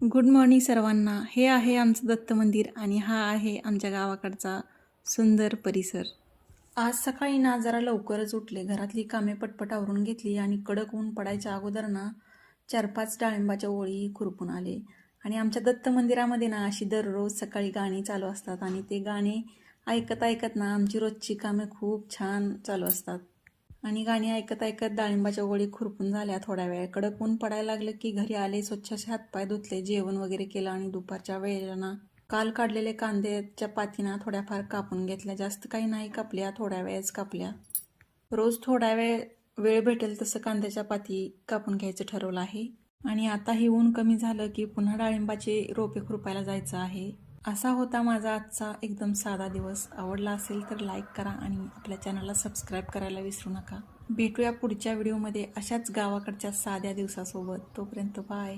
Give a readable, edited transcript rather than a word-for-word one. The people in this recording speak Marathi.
गुड मॉर्निंग सर्वांना. हे आहे आमचं दत्त मंदिर आणि हा आहे आमच्या गावाकडचा सुंदर परिसर. आज सकाळी ना जरा लवकरच उठले, घरातली कामे पटपट आवरून घेतली आणि कडक ऊन पडायच्या अगोदर ना 4-5 डाळिंबाच्या ओळी खुरपून आले. आणि आमच्या दत्त मंदिरामध्ये ना अशी दररोज सकाळी गाणी चालू असतात आणि ते गाणे ऐकत ऐकत ना आमची रोजची कामे खूप छान चालू असतात. आणि गाणी ऐकत ऐकत डाळिंबाच्या ओळी खुरपून झाल्या. थोड्या वेळ कडक ऊन पडायला लागलं की घरी आले, स्वच्छ असे हातपाय धुतले, जेवण वगैरे केलं आणि दुपारच्या वेळेला ना काल काढलेले कांद्याच्या पातीना थोड्याफार कापून घेतल्या. जास्त काही नाही कापल्या, थोड्या वेळच कापल्या. रोज थोडा वेळ वेळ भेटेल तसं कांद्याच्या पाती कापून घ्यायचं ठरवलं आहे. आणि आता ही ऊन कमी झालं की पुन्हा डाळिंबाचे रोपे खुरपायला जायचं आहे. असा होता माझा आजचा एकदम साधा दिवस. आवडला असेल तर लाईक करा आणि आपल्या चॅनलला सबस्क्राईब करायला विसरू नका. भेटूया पुढच्या व्हिडिओमध्ये अशाच गावाकडच्या साध्या दिवसासोबत. तोपर्यंत बाय.